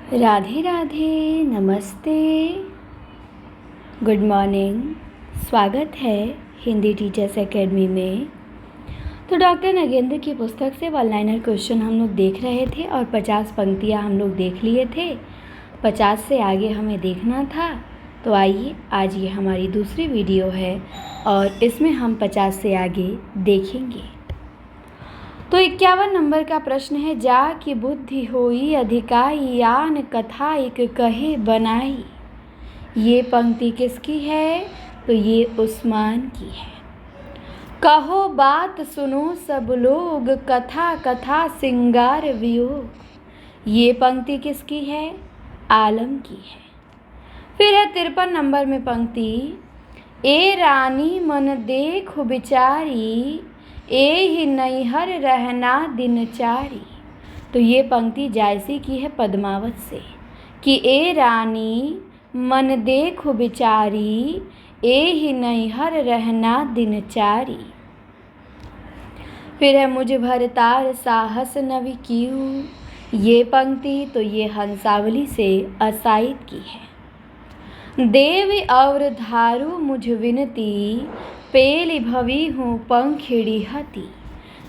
राधे राधे, नमस्ते, good morning. स्वागत है हिंदी टीचर्स एकेडमी में। तो डॉक्टर नगेंद्र की पुस्तक से वन लाइनर क्वेश्चन हम लोग देख रहे थे और 50 पंक्तियाँ हम लोग देख लिए थे। 50 से आगे हमें देखना था। तो आइए, आज ये हमारी दूसरी वीडियो है और इसमें हम 50 से आगे देखेंगे। तो 51 नंबर का प्रश्न है, जा की बुद्धि होई अधिकाई यान कथा एक कहे बनाई। ये पंक्ति किसकी है? तो ये उस्मान की है। कहो बात सुनो सब लोग कथा कथा सिंगार वियोग। ये पंक्ति किसकी है? आलम की है। फिर है 53 नंबर में पंक्ति, ए रानी मन देखो बिचारी एहि नैहर रहना दिनचारी। तो ये पंक्ति जायसी की है पद्मावत से कि ए रानी मन देखो बिचारी एहि नैहर रहना दिनचारी। फिर है मुझ भरतार साहस नवि कीऊ। ये पंक्ति तो ये हंसावली से असाइद की है। देव और धारू मुझ विनती पेली भवी हूँ पंखिड़ी हती।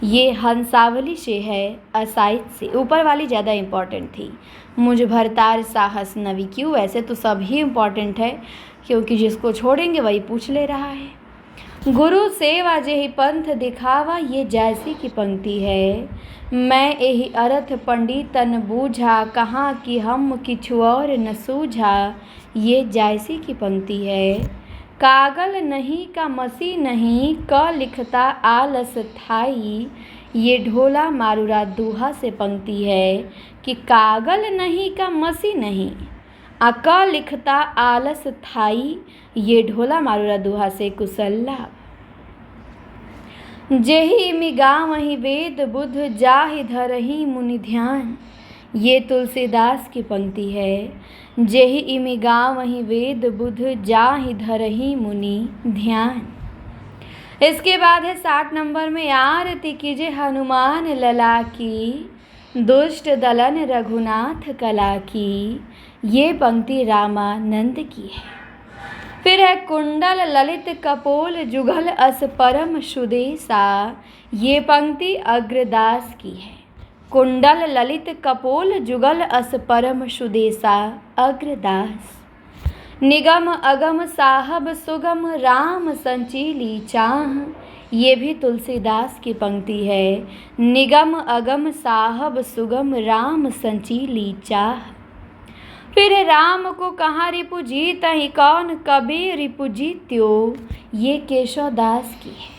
ये हंसावली से है असाइद से। ऊपर वाली ज़्यादा इम्पॉर्टेंट थी, मुझ भरतार साहस नवी क्यों। वैसे तो सभी इम्पॉर्टेंट है क्योंकि जिसको छोड़ेंगे वही पूछ ले रहा है। गुरु सेवा जेहि पंथ दिखावा, ये जैसी की पंक्ति है। मैं यही अर्थ पंडितन बूझा कहाँ कि हम किछु और न सूझा। ये जैसी की पंक्ति है। कागल नहीं का मसी नहीं क लिखता आलस थाई। ये ढोला मारूरा दूहा से पंक्ति है कि कागल नहीं का मसी नहीं क लिखता आलस थाई। ये ढोला मारूरा दूहा से कुशल। जेहि मिगा वही वेद बुध जाहि धरहि मुनि ध्यान। ये तुलसीदास की पंक्ति है। जेहि इमिगा वही वेद बुध जाहि धरहि मुनि ध्यान। इसके बाद है 60 नंबर में, आरती कीजे हनुमान लला की दुष्ट दलन रघुनाथ कला की। ये पंक्ति रामानंद की है। फिर है कुंडल ललित कपोल जुगल अस परम सुदेशा। ये पंक्ति अग्रदास की है। कुंडल ललित कपोल जुगल अस परम सुदेशा अग्रदास। निगम अगम साहब सुगम राम संचीली चाह। ये भी तुलसीदास की पंक्ति है। निगम अगम साहब सुगम राम संचीली चाह। फिर राम को कहाँ रिपु जीतहि कौन कबीर रिपु जीत्यो। ये केशवदास की है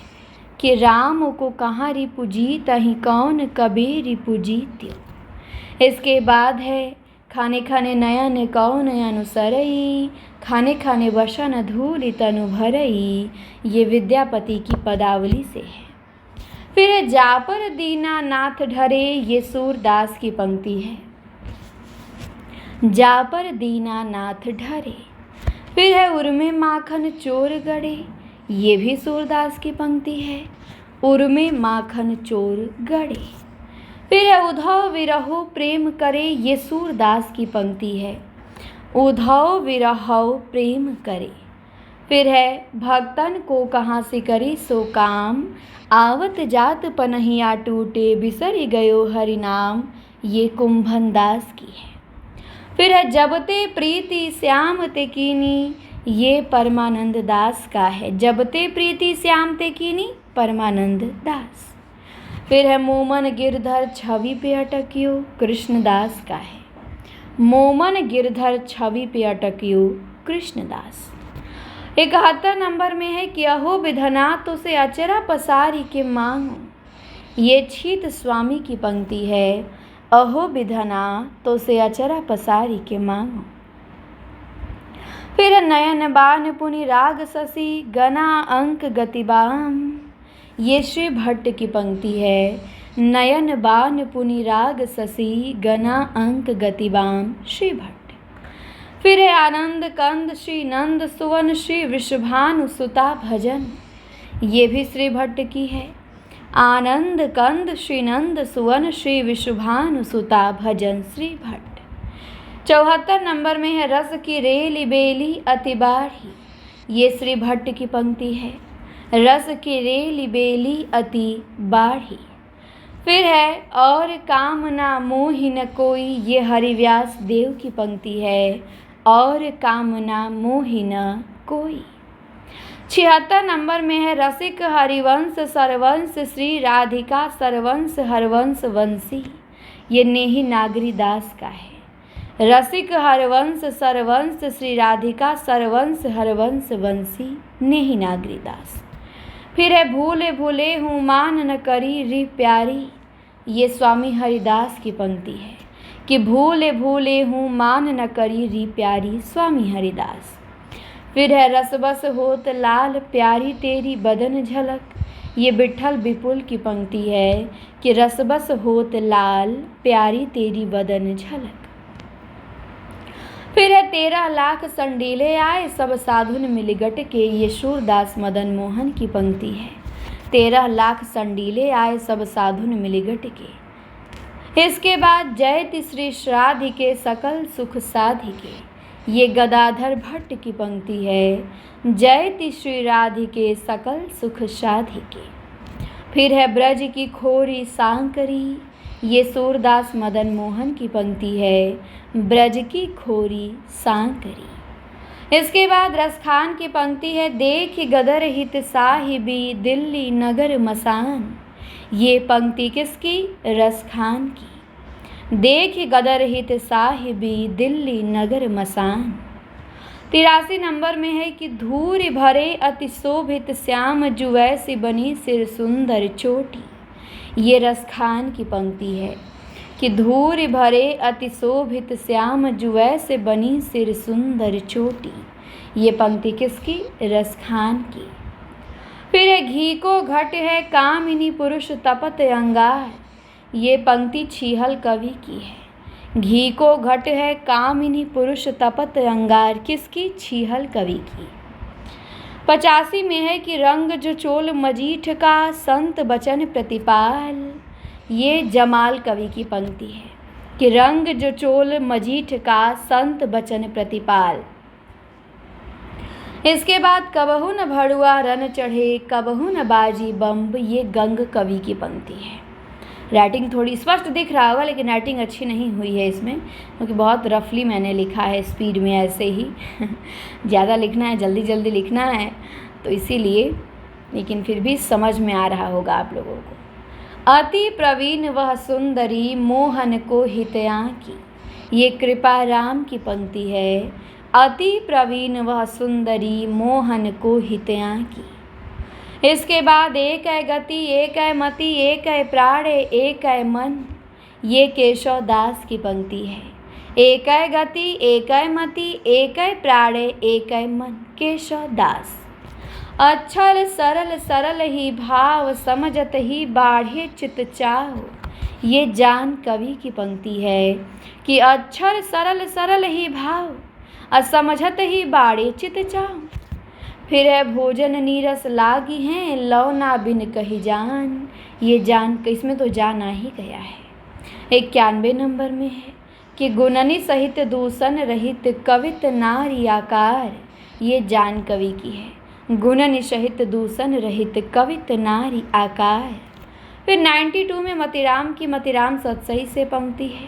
कि राम को कहाँ रिपु जीतहि कौन कबीर रिपु जीत्यो। इसके बाद है, खाने खाने नयन कौन अनुसरई खाने खाने वसन धूलि तनु भरई। ये विद्यापति की पदावली से है। फिर जापर दीनानाथ ढरे। ये सूरदास की पंक्ति है। जापर दीनानाथ ढरे। फिर है उर्मे माखन चोर गड़े। ये भी सूरदास की पंक्ति है। उर्मे माखन चोर गड़े। फिर है उधव विरहो प्रेम करे। ये सूरदास की पंक्ति है। उधव विरहो प्रेम करे। फिर है भक्तन को कहाँ से करी सो काम आवत जात पनहिया टूटे बिसरि गयो हरि नाम। ये कुंभन दास की है। फिर है जबते प्रीति श्याम ते कीनी। ये परमानंद दास का है। जबते प्रीति श्याम ते कीनी, परमानंद दास। फिर है मोमन गिरधर छवि पे अटकियो। कृष्णदास का है। मोमन गिरधर छवि पे अटकियो, कृष्णदास। 71 नंबर में है कि अहो विधना तो से अचरा पसारी के मांगो। ये छीत स्वामी की पंक्ति है। अहो विधना तो से अचरा पसारी के मांगो। फिर नयन बान पुनि राग शशि गना अंक गतिबाम। ये श्री भट्ट की पंक्ति है। नयन बान पुनि राग शशि गना अंक गतिबाम, श्री भट्ट। फिर है आनंद कंद श्री नंद सुवन श्री विश्वभानु सुता भजन। ये भी श्री भट्ट की है। आनंद कंद श्री नंद सुवन श्री विश्वभानु सुता भजन, श्री भट्ट। 74 नंबर में है रस की रेली बेली अति बाढ़ी। ये श्री भट्ट की पंक्ति है। रस की रेली बेली अति बाढ़ी। फिर है और कामना मोहि न कोई। ये हरिव्यास देव की पंक्ति है। और कामना मोहि न कोई। 76 नंबर में है रसिक हरिवंश सरवंश श्री राधिका सरवंश हरवंश वंशी। ये नेही नागरी दास का है। रसिक हरवंश सरवंश श्री राधिका सरवंश हरवंश वंशी नेही नागरी दास। फिर है भूले भूले हूँ मान न करी री प्यारी। ये स्वामी हरिदास की पंक्ति है कि भूले भूले हूँ मान न करी री प्यारी, स्वामी हरिदास। फिर है रसबस होत लाल प्यारी तेरी बदन झलक। ये विठल विपुल की पंक्ति है कि रसबस होत लाल प्यारी तेरी बदन झलक। फिर है 13 लाख संडीले आए सब साधुन मिलिगट के। ये सूरदास मदन मोहन की पंक्ति है। 13 लाख संडीले आए सब साधुन मिलिगट के। इसके बाद जयति श्री श्राधिके सकल सुख साधिके। ये गदाधर भट्ट की पंक्ति है। जयति श्री राधिके सकल सुख साधिके। फिर है ब्रज की खोरी सांकरी। ये सूरदास मदन मोहन की पंक्ति है। ब्रज की खोरी सांकरी। इसके बाद रसखान की पंक्ति है देख गदर हित साहिबी दिल्ली नगर मसान। ये पंक्ति किसकी? रसखान की। देख गदर हित साहिबी दिल्ली नगर मसान। 83 नंबर में है कि धूरि भरे अति शोभित श्याम जुवैसी बनी सिर सुंदर चोटी। ये रसखान की पंक्ति है कि धूरि भरे अति शोभित श्याम जुवैसे बनी सिर सुंदर चोटी। ये पंक्ति किसकी? रसखान की। फिर है घी को घट है कामिनी पुरुष तपत अंगार। ये पंक्ति छीहल कवि की है। घी को घट है कामिनी पुरुष तपत अंगार, किसकी? छीहल कवि की। 85 में है कि रंग जो चोल मजीठ का संत बचन प्रतिपाल। ये जमाल कवि की पंक्ति है कि रंग जो चोल मजीठ का संत बचन प्रतिपाल। इसके बाद कबहू न भड़ुआ रन चढ़े कबहू न बाजी बम्ब। ये गंग कवि की पंक्ति है। राइटिंग थोड़ी स्पष्ट दिख रहा होगा लेकिन राइटिंग अच्छी नहीं हुई है इसमें, क्योंकि बहुत रफली मैंने लिखा है, स्पीड में ऐसे ही ज़्यादा लिखना है, जल्दी जल्दी लिखना है तो इसीलिए, लेकिन फिर भी समझ में आ रहा होगा आप लोगों को। अति प्रवीण वह सुंदरी मोहन को हितया की। ये कृपा राम की पंक्ति है। अति प्रवीण वह सुंदरी मोहन को हितया की। इसके बाद एक है गति एक है मति एक है प्राण एक है मन। ये केशव दास की पंक्ति है। एक है गति एक है मति एक है प्राण एक है मन, केशव दास। अक्षर सरल सरल ही भाव समझत ही बाढ़े चित चाहो। ये जान कवि की पंक्ति है कि अक्षर सरल सरल ही भाव असमझत ही बाढ़े चित चाहो। फिर है भोजन नीरस लागी हैं लौना बिन कही जान। ये जान, इसमें तो जान आ ही गया है। 91 नंबर में है कि गुणनी सहित दूषण रहित कवित नारी आकार। ये जान कवि की है। गुणनी सहित दूषण रहित कवित नारी आकार। फिर 92 में मतिराम की मतिराम सतसही से पंक्ति है।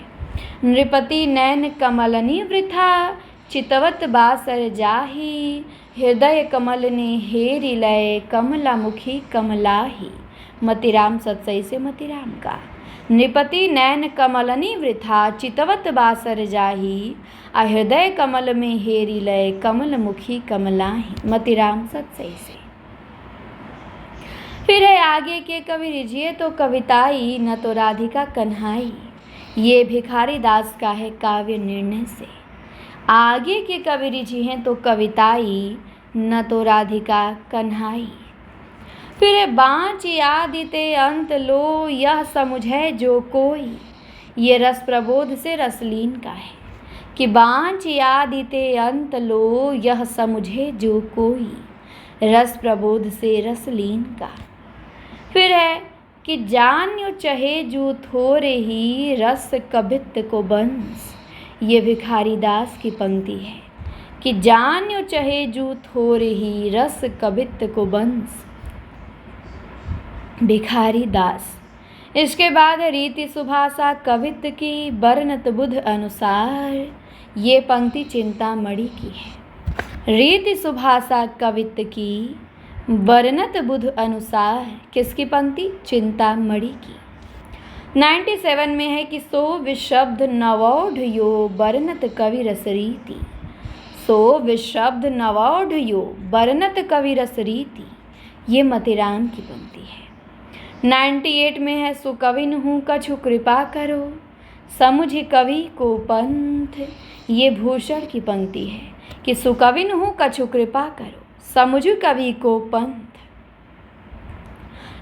नृपति नैन कमलनी वृथा चितवत बासर जाही। हृदय कमल ने हेरी लय कमला मुखी कमलाही। मतिराम सतसई से मतिराम का। नृपति नैन कमलनी वृथा चितवत बासर जाही। हृदय कमल में हेरी लय कमल मुखी कमलाही। मतिराम सतसई से। फिर है आगे के कवि रिझिए तो कविताई न तो राधिका कन्हाई। ये भिखारी दास का है काव्य निर्णय से। आगे के कवि रिझी हैं तो कविताई न तो राधिका कन्हाई। फिर बाँच आदिते अंत लो यह समुझे जो कोई। ये रस प्रबोध से रसलीन का है कि बाँच आदिते अंत लो यह समुझे जो कोई। रस प्रबोध से रसलीन का। फिर है कि जान्यो चहे जो थोरे ही रस कबित को बंस। ये भिखारी दास की पंक्ति है कि जान्यो चहे जू थोर ही रस कबित को बंस। भिखारी दास। इसके बाद रीति सुभाषा कवित की बरनत बुध अनुसार। ये पंक्ति चिंतामणि की है। रीति सुभाषा कवित की बरनत बुध अनुसार किसकी पंक्ति? चिंतामणि की। 97 में है कि सो विशब्द नवौढ़ यो बरनत कवि रस रीति। सो विशब्द नवौढ़ यो बरनत कवि रस रीति। ये मतिराम की पंक्ति है। 98 में है सुकविन हूँ कछु कृपा करो समुझ कवि को पंथ। ये भूषण की पंक्ति है कि सुकविन हूँ कछु कृपा करो समुझ कवि को पंथ।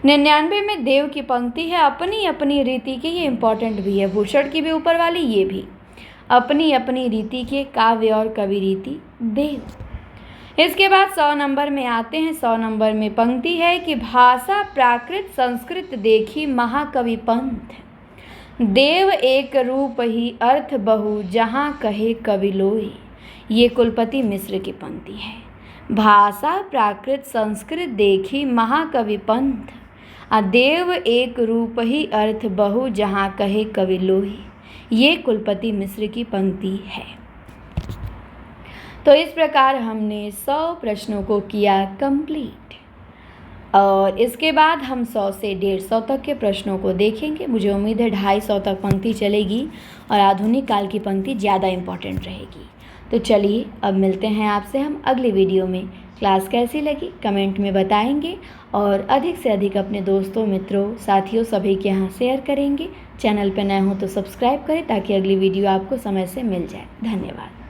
99 में देव की पंक्ति है अपनी अपनी रीति की। ये इंपॉर्टेंट भी है, भूषण की भी ऊपर वाली, ये भी अपनी अपनी रीति के काव्य और कवि रीति देव। इसके बाद 100 नंबर में आते हैं। 100 नंबर में पंक्ति है कि भाषा प्राकृत संस्कृत देखी महाकवि पंथ। देव एक रूप ही अर्थ बहु जहाँ कहे कवि लोई। ये कुलपति मिश्र की पंक्ति है। भाषा प्राकृत संस्कृत देखी महाकवि पंथ देव एक रूप ही अर्थ बहु जहाँ कहे कवि लोई। ये कुलपति मिश्र की पंक्ति है। तो इस प्रकार हमने 100 प्रश्नों को किया कंप्लीट और इसके बाद हम 100 से 150 तक के प्रश्नों को देखेंगे। मुझे उम्मीद है 250 तक पंक्ति चलेगी और आधुनिक काल की पंक्ति ज़्यादा इम्पॉर्टेंट रहेगी। तो चलिए अब मिलते हैं आपसे हम अगली वीडियो में। क्लास कैसी लगी कमेंट में बताएंगे और अधिक से अधिक अपने दोस्तों, मित्रों, साथियों सभी के यहाँ शेयर करेंगे। चैनल पर नए हो तो सब्सक्राइब करें ताकि अगली वीडियो आपको समय से मिल जाए। धन्यवाद।